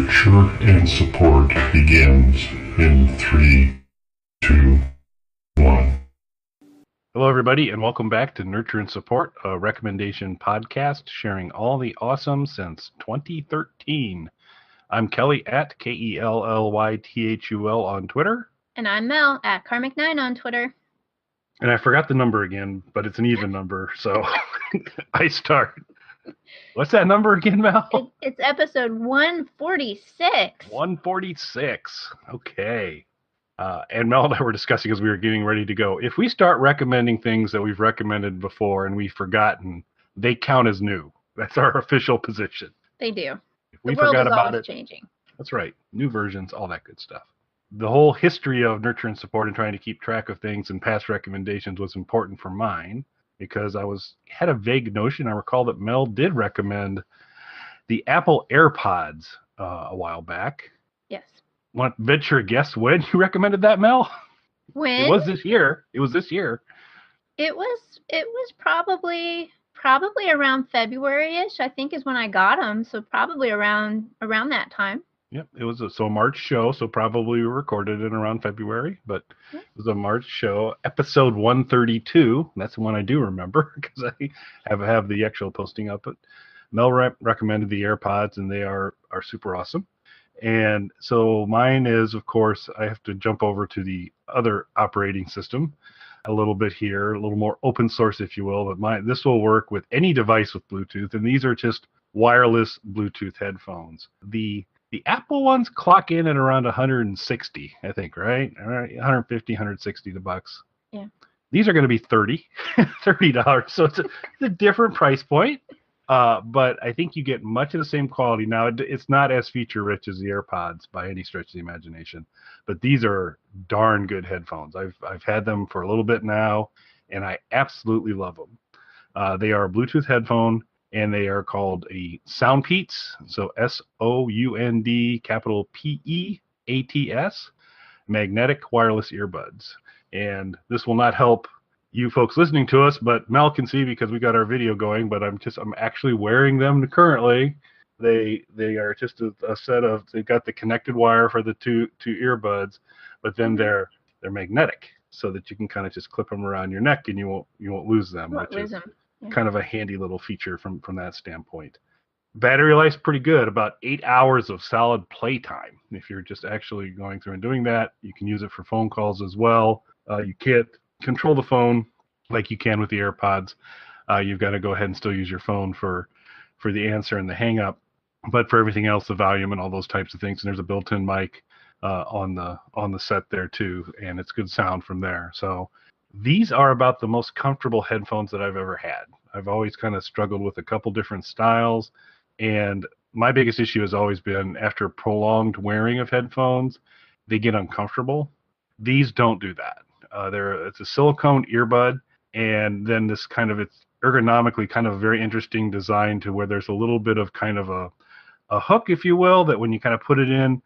Nurture and support begins in 3, 2, 1. Hello, everybody, and welcome back to Nurture and Support, a recommendation podcast sharing all the awesome since 2013. I'm Kelly at KELLYTHUL on Twitter. And I'm Mel at Karmic9 on Twitter. And I forgot the number again, but it's an even number, so I start. What's that number again, Mel? It's episode 146. 146. Okay. And Mel and I were discussing as we were getting ready to go. If we start recommending things that we've recommended before and we've forgotten, they count as new. That's our official position. They do. If we the world forgot is about always it, changing. That's right. New versions, all that good stuff. The whole history of Nurture and Support and trying to keep track of things and past recommendations was important for mine because I had a vague notion. I recall that Mel did recommend the Apple Airpods a while back. Yes. Want to venture a guess when you recommended that, Mel? When? It was this year. It was probably around February-ish, I think, is when I got them. So probably around that time. Yep, it was a March show, so probably we recorded it around February, but it was a March show, episode 132. That's the one I do remember because I have the actual posting up. But Mel recommended the AirPods, and they are super awesome. And so mine is, of course, I have to jump over to the other operating system a little bit here, a little more open source, if you will. But this will work with any device with Bluetooth, and these are just wireless Bluetooth headphones. The Apple ones clock in at around 160, I think, right? All right, 150, 160 the bucks. Yeah. These are going to be $30. So it's a different price point. But I think you get much of the same quality. Now, it's not as feature-rich as the AirPods by any stretch of the imagination, but these are darn good headphones. I've had them for a little bit now, and I absolutely love them. They are a Bluetooth headphone, and they are called a SoundPeats, so SOUND capital PEATS, magnetic wireless earbuds. And this will not help you folks listening to us, but Mel can see because we got our video going, but I'm actually wearing them currently. They are just a set of, they've got the connected wire for the two earbuds, but then they're magnetic so that you can kind of just clip them around your neck and you won't lose them, which is kind of a handy little feature from that standpoint. Battery life's pretty good, about 8 hours of solid playtime. If you're just actually going through and doing that, you can use it for phone calls as well. You can't control the phone like you can with the AirPods. You've got to go ahead and still use your phone for the answer and the hang up, but for everything else, the volume and all those types of things. And there's a built-in mic on the set there too, and it's good sound from there. So these are about the most comfortable headphones that I've ever had. I've always kind of struggled with a couple different styles, and my biggest issue has always been after prolonged wearing of headphones, they get uncomfortable. These don't do that. It's a silicone earbud, and then it's ergonomically kind of a very interesting design to where there's a little bit of kind of a hook, if you will, that when you kind of put it in,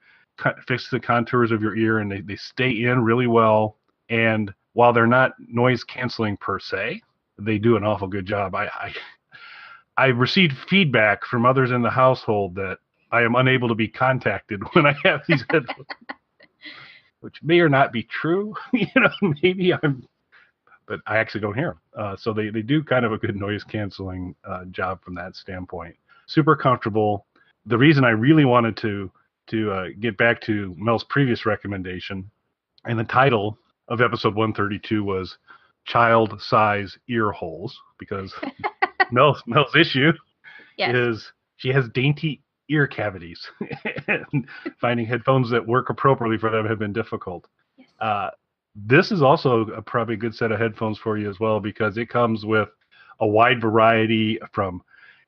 fix the contours of your ear, and they stay in really well. And while they're not noise canceling per se, they do an awful good job. I received feedback from others in the household that I am unable to be contacted when I have these headphones, which may or not be true. Maybe but I actually don't hear them. So they do kind of a good noise canceling job from that standpoint. Super comfortable. The reason I really wanted to get back to Mel's previous recommendation, and the title of episode 132 was Child Size Ear Holes, because Mel's issue is she has dainty ear cavities, and finding headphones that work appropriately for them have been difficult. Yes. This is also probably a good set of headphones for you as well, because it comes with a wide variety from,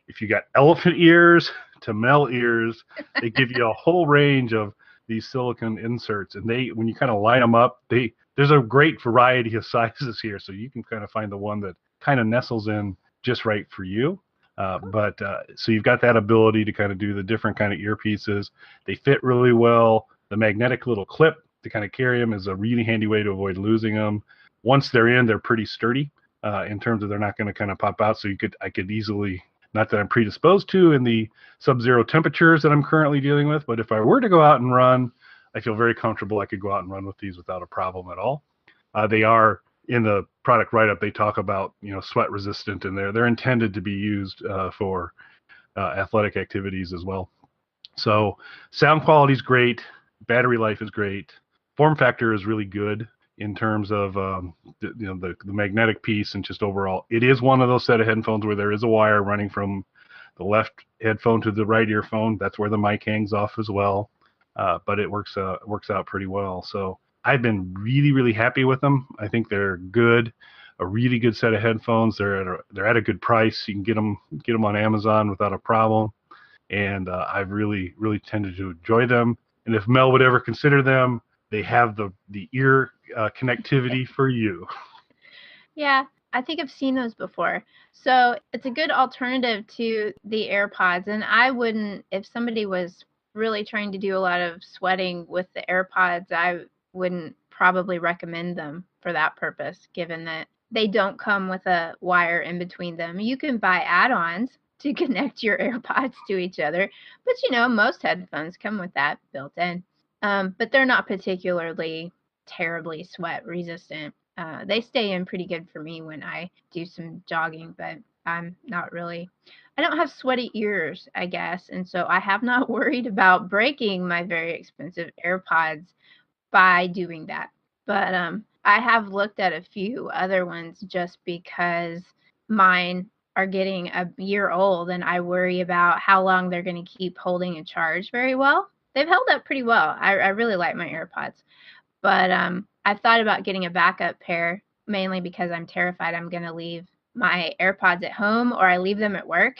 if you got elephant ears to Mel ears, they give you a whole range of these silicone inserts, and when you kind of line them up, there's a great variety of sizes here, so you can kind of find the one that kind of nestles in just right for you. So you've got that ability to kind of do the different kind of earpieces. They fit really well. The magnetic little clip to kind of carry them is a really handy way to avoid losing them. Once they're in, they're pretty sturdy in terms of they're not going to kind of pop out. So I could easily Not that I'm predisposed to in the sub-zero temperatures that I'm currently dealing with, but if I were to go out and run, I feel very comfortable I could go out and run with these without a problem at all. They are, in the product write-up, they talk about, sweat resistant, and they're intended to be used for athletic activities as well. So sound quality is great, battery life is great, form factor is really good in terms of the magnetic piece and just overall. It is one of those set of headphones where there is a wire running from the left headphone to the right earphone. That's where the mic hangs off as well, but it works out pretty well. So I've been really, really happy with them. I think they're good, a really good set of headphones. They're at a good price. You can get them on Amazon without a problem, and I've really, really tended to enjoy them. And if Mel would ever consider them, they have the ear connectivity for you. Yeah, I think I've seen those before. So it's a good alternative to the AirPods. And I wouldn't, if somebody was really trying to do a lot of sweating with the AirPods, I wouldn't probably recommend them for that purpose, given that they don't come with a wire in between them. You can buy add-ons to connect your AirPods to each other, but most headphones come with that built in. But they're not particularly terribly sweat resistant. They stay in pretty good for me when I do some jogging, but I don't have sweaty ears, I guess, and so I have not worried about breaking my very expensive AirPods by doing that. But I have looked at a few other ones just because mine are getting a year old and I worry about how long they're going to keep holding a charge very well. They've held up pretty well. I really like my AirPods. But I've thought about getting a backup pair, mainly because I'm terrified I'm going to leave my AirPods at home or I leave them at work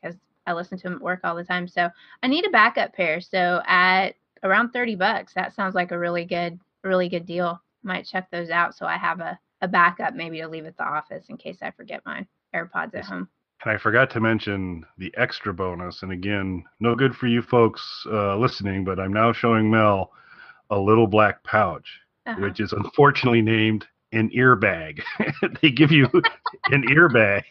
because I listen to them at work all the time. So I need a backup pair. So at around $30, that sounds like a really good deal. Might check those out so I have a backup maybe to leave at the office in case I forget my AirPods at home. And I forgot to mention the extra bonus. And again, no good for you folks listening, but I'm now showing Mel a little black pouch, which is unfortunately named an ear bag. They give you an ear bag,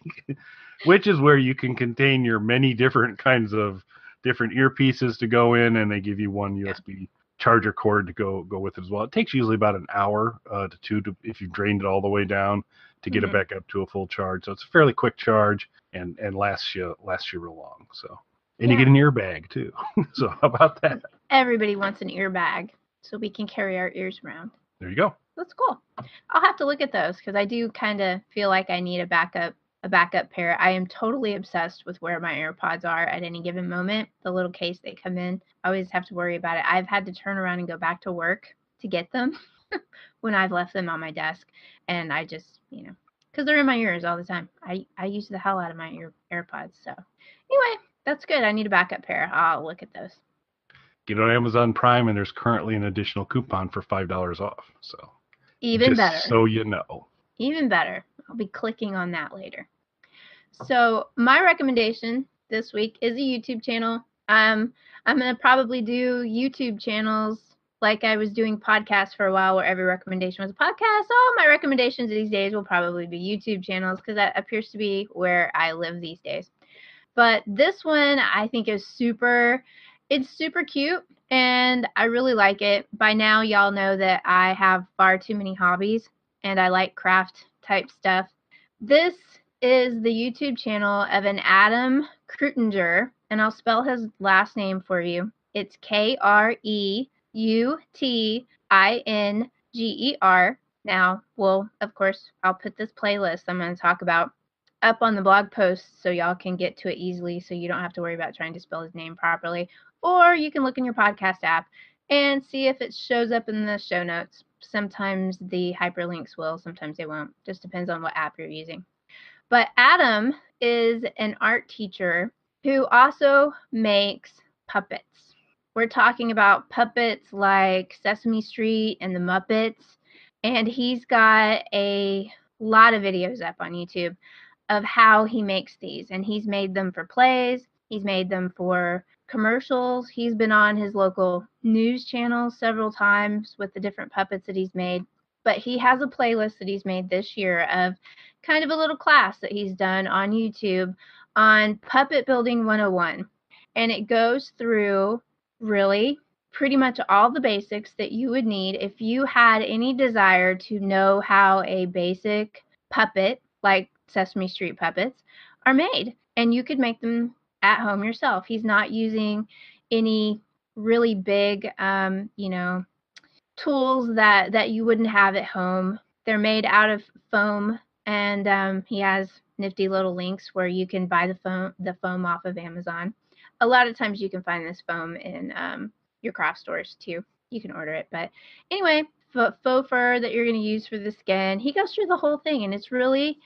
which is where you can contain your many different kinds of different earpieces to go in, and they give you one USB charger cord to go with it as well. It takes usually about an hour to two if you've drained it all the way down to get it back up to a full charge. So it's a fairly quick charge and lasts you real long. So and you get an ear bag too. So how about that? Everybody wants an ear bag so we can carry our ears around. There you go. That's cool. I'll have to look at those because I do kind of feel like I need a backup pair. I am totally obsessed with where my AirPods are at any given moment. The little case they come in, I always have to worry about it. I've had to turn around and go back to work to get them when I've left them on my desk. And I just, because they're in my ears all the time. I use the hell out of my AirPods. So anyway, that's good. I need a backup pair. I'll look at those. Get on Amazon Prime, and there's currently an additional coupon for $5 off. So even better. So you know. Even better. I'll be clicking on that later. So my recommendation this week is a YouTube channel. I'm going to probably do YouTube channels like I was doing podcasts for a while where every recommendation was a podcast. All my recommendations these days will probably be YouTube channels because that appears to be where I live these days. But this one I think is it's super cute and I really like it. By now y'all know that I have far too many hobbies and I like craft type stuff. This is the YouTube channel of an Adam Kreutinger, and I'll spell his last name for you. It's Kreutinger. Now, of course, I'll put this playlist I'm going to talk about up on the blog post so y'all can get to it easily so you don't have to worry about trying to spell his name properly. Or you can look in your podcast app and see if it shows up in the show notes. Sometimes the hyperlinks will, sometimes they won't. Just depends on what app you're using. But Adam is an art teacher who also makes puppets. We're talking about puppets like Sesame Street and the Muppets. And he's got a lot of videos up on YouTube of how he makes these. And he's made them for plays. He's made them for commercials. He's been on his local news channel several times with the different puppets that he's made. But he has a playlist that he's made this year of kind of a little class that he's done on YouTube on Puppet Building 101. And it goes through really pretty much all the basics that you would need if you had any desire to know how a basic puppet, like Sesame Street puppets, are made. And you could make them at home yourself. He's not using any really big, tools that you wouldn't have at home. They're made out of foam, and he has nifty little links where you can buy the foam off of Amazon. A lot of times you can find this foam in your craft stores too. You can order it. But anyway, faux fur that you're going to use for the skin. He goes through the whole thing, and it's really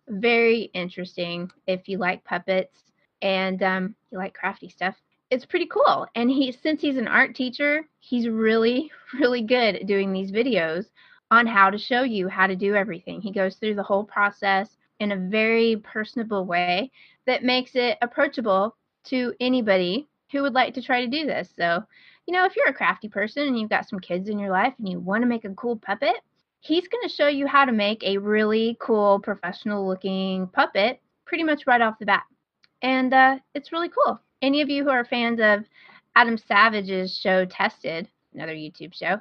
very interesting if you like puppets and you like crafty stuff. It's pretty cool. And since he's an art teacher, he's really, really good at doing these videos on how to show you how to do everything. He goes through the whole process in a very personable way that makes it approachable to anybody who would like to try to do this. So, if you're a crafty person and you've got some kids in your life and you want to make a cool puppet, he's going to show you how to make a really cool professional looking puppet pretty much right off the bat. And it's really cool. Any of you who are fans of Adam Savage's show Tested, another YouTube show,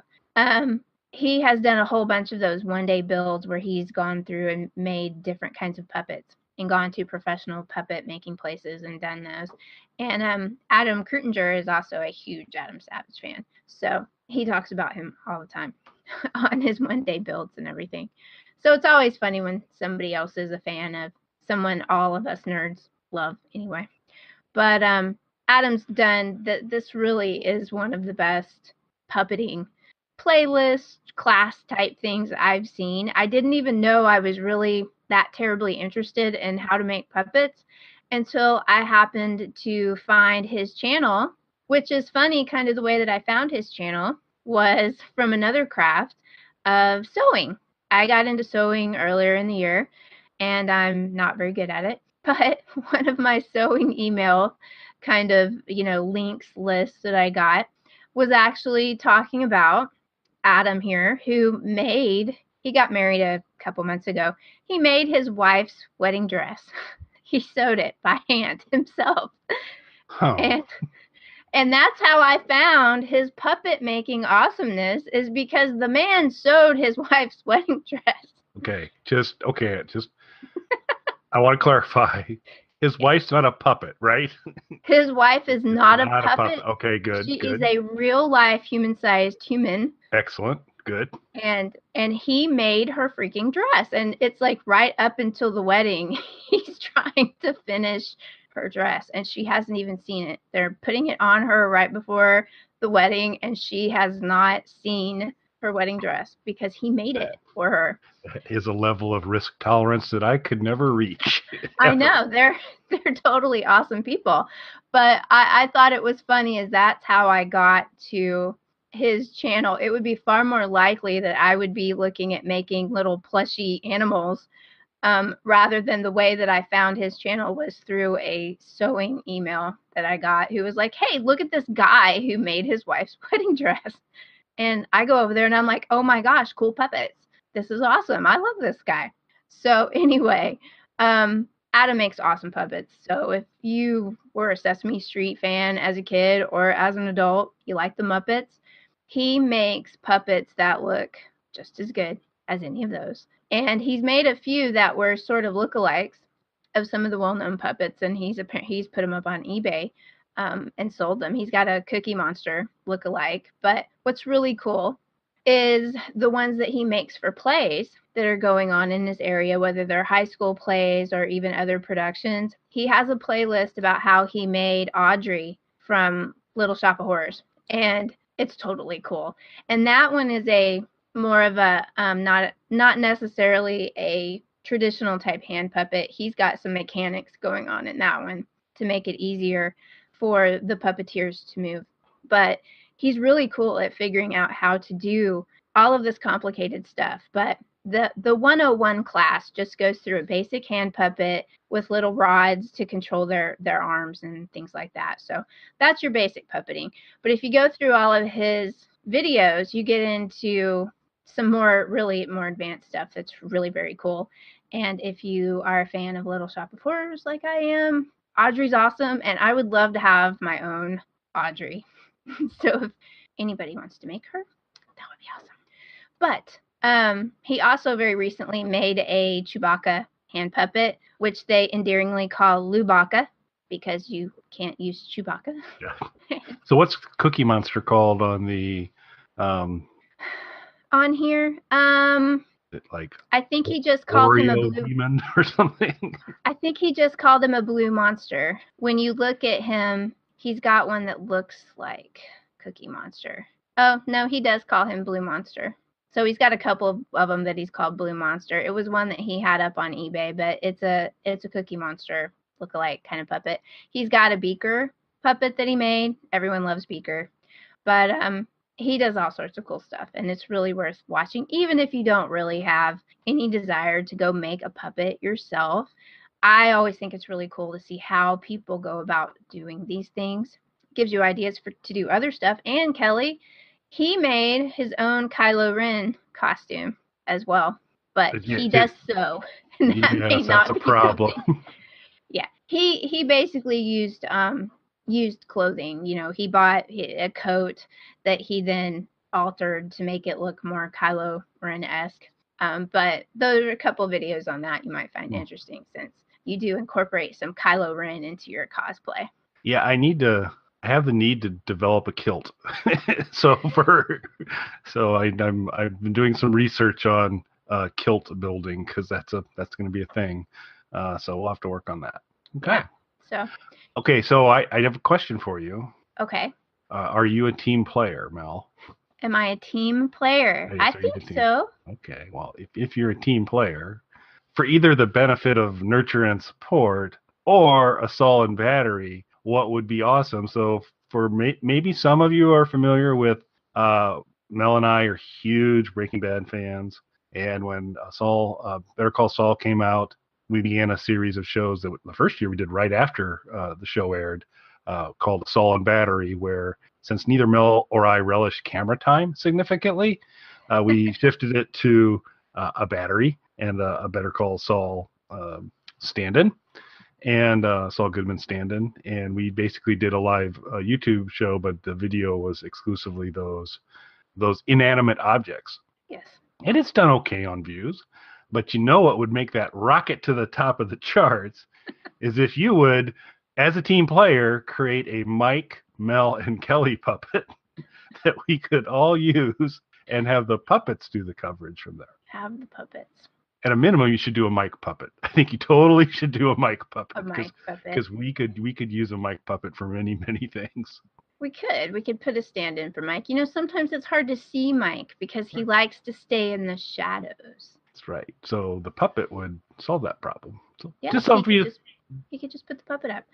he has done a whole bunch of those one-day builds where he's gone through and made different kinds of puppets and gone to professional puppet making places and done those. And Adam Kreutinger is also a huge Adam Savage fan. So he talks about him all the time on his one-day builds and everything. So it's always funny when somebody else is a fan of someone all of us nerds love anyway. But Adam's done this really is one of the best puppeting playlist class type things I've seen. I didn't even know I was really that terribly interested in how to make puppets until I happened to find his channel, which is funny. Kind of the way that I found his channel was from another craft of sewing. I got into sewing earlier in the year, and I'm not very good at it. But one of my sewing email kind of, links lists that I got was actually talking about Adam here, who he got married a couple months ago. He made his wife's wedding dress. He sewed it by hand himself. Oh. And that's how I found his puppet making awesomeness, is because the man sewed his wife's wedding dress. Okay. I want to clarify. His wife's not a puppet, right? His wife is not a puppet. Okay, good. She is a real-life human-sized human. Excellent. Good. And he made her freaking dress. And it's like right up until the wedding, he's trying to finish her dress. And she hasn't even seen it. They're putting it on her right before the wedding, and she has not seen her wedding dress because he made it for her. Is a level of risk tolerance that I could never reach. I know, they're totally awesome people, but I thought it was funny as that's how I got to his channel. It would be far more likely that I would be looking at making little plushy animals rather than the way that I found his channel was through a sewing email that I got, who was like, hey, look at this guy who made his wife's wedding dress. And I go over there and I'm like, oh my gosh, cool puppets. This is awesome. I love this guy. So anyway, Adam makes awesome puppets. So if you were a Sesame Street fan as a kid or as an adult, you like the Muppets, he makes puppets that look just as good as any of those. And he's made a few that were sort of lookalikes of some of the well-known puppets, and he's put them up on eBay and sold them. He's got a Cookie Monster lookalike. But what's really cool is the ones that he makes for plays that are going on in this area, whether they're high school plays or even other productions. He has a playlist about how he made Audrey from Little Shop of Horrors, and it's totally cool. And that one is a more of a not necessarily a traditional type hand puppet. He's got some mechanics going on in that one to make it easier for the puppeteers to move. But he's really cool at figuring out how to do all of this complicated stuff. But the 101 class just goes through a basic hand puppet with little rods to control their arms and things like that. So that's your basic puppeting. But if you go through all of his videos, you get into some really more advanced stuff that's really very cool. And if you are a fan of Little Shop of Horrors like I am, Audrey's awesome, and I would love to have my own Audrey. So if anybody wants to make her, that would be awesome. But he also very recently made a Chewbacca hand puppet, which they endearingly call Lubaka, because you can't use Chewbacca. Yeah. So what's Cookie Monster called on the on here? Like I think he just called him a Oreo blue demon or something. I think he just called him a blue monster. When you look at him, he's got one that looks like Cookie Monster. Oh, no, he does call him Blue Monster. So he's got a couple of them that he's called Blue Monster. It was one that he had up on eBay, but it's a Cookie Monster lookalike kind of puppet. He's got a Beaker puppet that he made. Everyone loves Beaker. But he does all sorts of cool stuff, and it's really worth watching, even if you don't really have any desire to go make a puppet yourself. I always think it's really cool to see how people go about doing these things. Gives you ideas to do other stuff. And Kelly, he made his own Kylo Ren costume as well, but he does sew. And that may not that's a be problem. Yeah, he basically used clothing. You know, he bought a coat that he then altered to make it look more Kylo Ren-esque. But those are a couple videos on that you might find interesting, since you do incorporate some Kylo Ren into your cosplay. Yeah, I have the need to develop a kilt. I've been doing some research on kilt building, because that's going to be a thing. So we'll have to work on that. Okay. Yeah, so I have a question for you. Okay. Are you a team player, Mel? Am I a team player? Yes, I think so. Okay. Well, if you're a team player, for either the benefit of nurture and support or assault and battery, what would be awesome? So for maybe some of you are familiar with Mel and I are huge Breaking Bad fans, and when Better Call Saul came out, we began a series of shows that the first year we did right after the show aired, called Assault and Battery, where since neither Mel or I relish camera time significantly, we shifted it to a battery and a Better Call Saul stand-in, and Saul Goodman stand-in, and we basically did a live YouTube show, but the video was exclusively those inanimate objects. Yes. And it's done okay on views, but you know what would make that rocket to the top of the charts is if you would, as a team player, create a Mike, Mel, and Kelly puppet that we could all use and have the puppets do the coverage from there. Have the puppets. At a minimum, you should do a Mike puppet. I think you totally should do a Mike puppet. A Mike puppet. Because we could use a Mike puppet for many, many things. We could put a stand-in for Mike. You know, sometimes it's hard to see Mike because he likes to stay in the shadows. That's right. So the puppet would solve that problem. So Yeah, just something for you. You could just put the puppet up.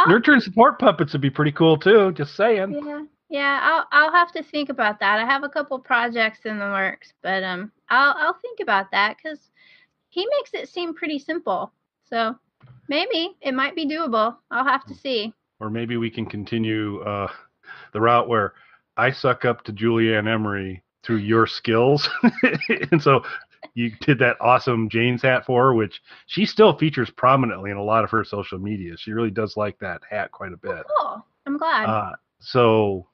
Nurture and support puppets would be pretty cool too. Just saying. Yeah. I'll have to think about that. I have a couple projects in the works, but I'll think about that, because he makes it seem pretty simple. So maybe it might be doable. I'll have to see. Or maybe we can continue the route where I suck up to Julianne Emery through your skills, and so you did that awesome Jane's hat for her, which she still features prominently in a lot of her social media. She really does like that hat quite a bit. Oh, cool. I'm glad. So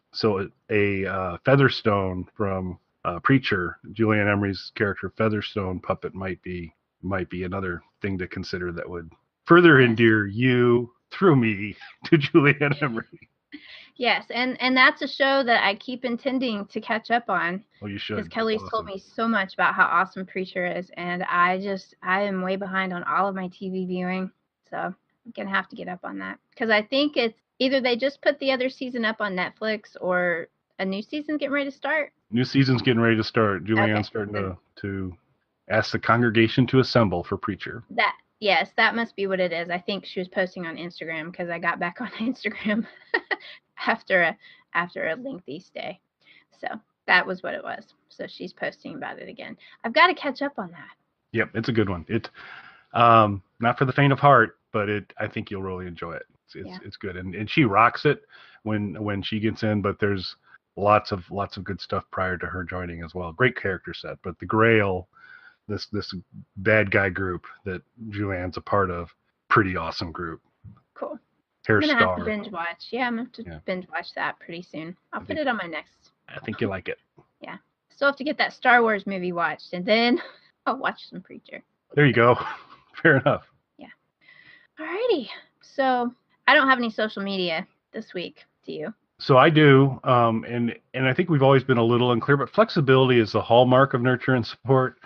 a Featherstone from Preacher, Julianne Emery's character Featherstone puppet might be another thing to consider that would further endear you through me to Julianne Emery. Yes, and that's a show that I keep intending to catch up on. Well, you should. Because Kelly's told me so much about how awesome Preacher is, and I am way behind on all of my TV viewing, so I'm gonna have to get up on that. Because I think it's either they just put the other season up on Netflix, or a new season's getting ready to start. New season's getting ready to start. Julianne's starting to ask the congregation to assemble for Preacher. Yes, that must be what it is. I think she was posting on Instagram, because I got back on Instagram after a lengthy stay. So that was what it was. So she's posting about it again. I've got to catch up on that. Yep, it's a good one. It not for the faint of heart, but I think you'll really enjoy it. It's good, and she rocks it when she gets in. But there's lots of good stuff prior to her joining as well. Great character set, but the Grail, this bad guy group that Julianne's a part of, pretty awesome group. Cool. Hair I'm gonna Star. have to binge watch. Yeah, I'm gonna have to binge watch that pretty soon. I'll put it on my next. I think you like it. Yeah. Still have to get that Star Wars movie watched, and then I'll watch some Preacher. There you go. Fair enough. Yeah. Alrighty. So I don't have any social media this week. Do you? So I do, and I think we've always been a little unclear, but flexibility is the hallmark of Nurture and Support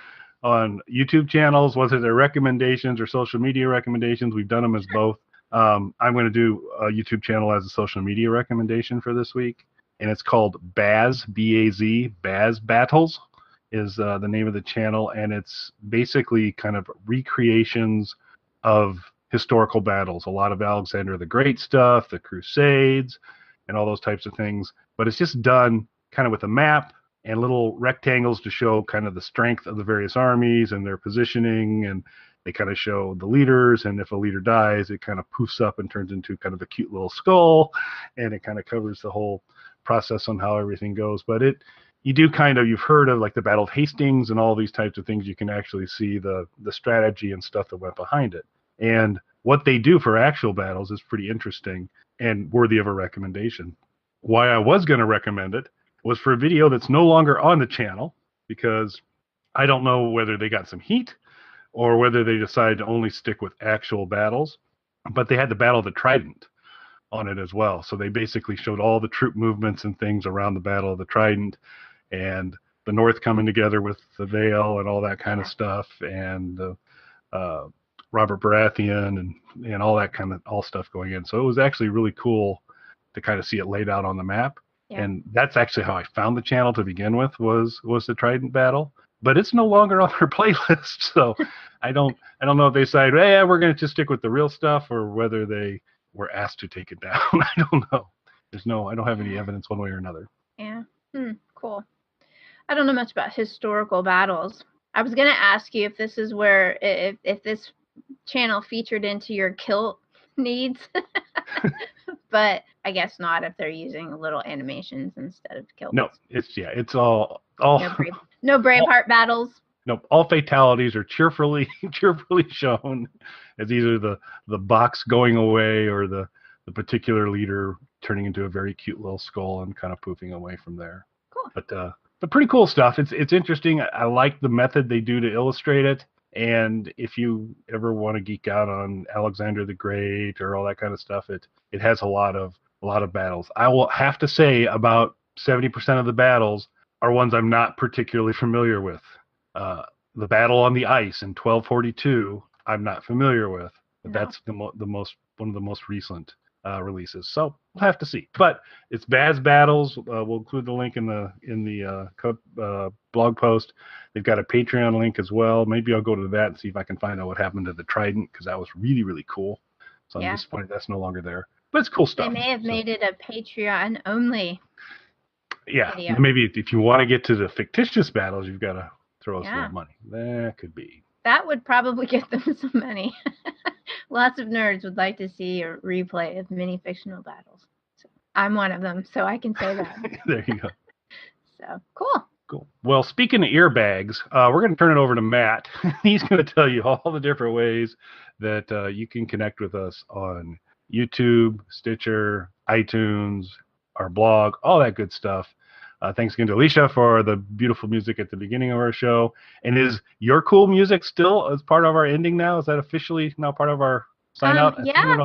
on YouTube channels, whether they're recommendations or social media recommendations. We've done them as both. I'm going to do a YouTube channel as a social media recommendation for this week, and it's called Baz, B-A-Z, BazBattles is the name of the channel, and it's basically kind of recreations of historical battles, a lot of Alexander the Great stuff, the Crusades, and all those types of things. But it's just done kind of with a map and little rectangles to show kind of the strength of the various armies and their positioning, and they kind of show the leaders, and if a leader dies, it kind of poofs up and turns into kind of a cute little skull, and it kind of covers the whole process on how everything goes. But you've heard of like the Battle of Hastings and all these types of things. You can actually see the strategy and stuff that went behind it. And what they do for actual battles is pretty interesting and worthy of a recommendation. Why I was going to recommend it was for a video that's no longer on the channel, because I don't know whether they got some heat or whether they decided to only stick with actual battles. But they had the Battle of the Trident on it as well. So they basically showed all the troop movements and things around the Battle of the Trident, and the North coming together with the Vale and all that kind of stuff, and Robert Baratheon and all that kind of stuff going in. So it was actually really cool to kind of see it laid out on the map. Yeah. And that's actually how I found the channel to begin with, was the Trident battle. But it's no longer on their playlist, so I don't know if they decided, hey, we're going to just stick with the real stuff, or whether they were asked to take it down. I don't know. I don't have any evidence one way or another. Yeah. Cool. I don't know much about historical battles. I was going to ask you if this is where, if this channel featured into your kilt needs, but I guess not if they're using little animations instead of kilts. No, it's all no Braveheart battles. Nope, all fatalities are cheerfully shown as either the box going away or the particular leader turning into a very cute little skull and kind of poofing away from there. Cool. But pretty cool stuff. It's interesting. I like the method they do to illustrate it. And if you ever want to geek out on Alexander the Great or all that kind of stuff, it has a lot of battles. I will have to say about 70% of the battles are ones I'm not particularly familiar with. The battle on the ice in 1242, I'm not familiar with, but that's one of the most recent releases. So we'll have to see. But it's BazBattles. We'll include the link in the blog post. They've got a Patreon link as well. Maybe I'll go to that and see if I can find out what happened to the Trident, because that was really, really cool. So I'm disappointed that's no longer there. But it's cool stuff. They may have made it a Patreon only. Yeah, video. Maybe if you want to get to the fictitious battles, you've got to throw us some money. That could be. That would probably get them some money. Lots of nerds would like to see a replay of many fictional battles. So I'm one of them, so I can say that. There you go. So cool. Cool. Well, speaking of earbags, we're going to turn it over to Matt. He's going to tell you all the different ways that you can connect with us on YouTube, Stitcher, iTunes, our blog, all that good stuff. Thanks again to Alicia for the beautiful music at the beginning of our show. And is your cool music still as part of our ending now? Is that officially now part of our sign out? Yeah.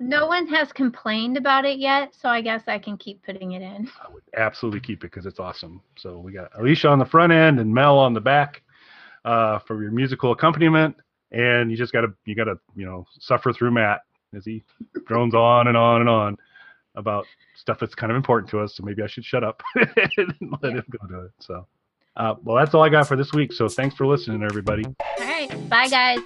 No one has complained about it yet, so I guess I can keep putting it in. I would absolutely keep it because it's awesome. So we got Alicia on the front end and Mel on the back for your musical accompaniment. And you just gotta suffer through Matt as he drones on and on and on about stuff that's kind of important to us, so maybe I should shut up and let him go to it. So, well, that's all I got for this week. So thanks for listening, everybody. All right. Bye, guys.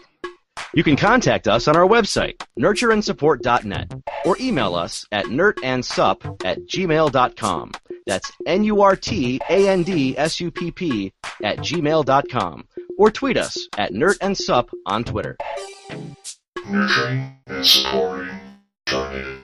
You can contact us on our website, nurtureandsupport.net, or email us at nurtandsupp@gmail.com. That's NURTANDSUPP@gmail.com. Or tweet us at nurtandsupp on Twitter. Nurturing and supporting Journey.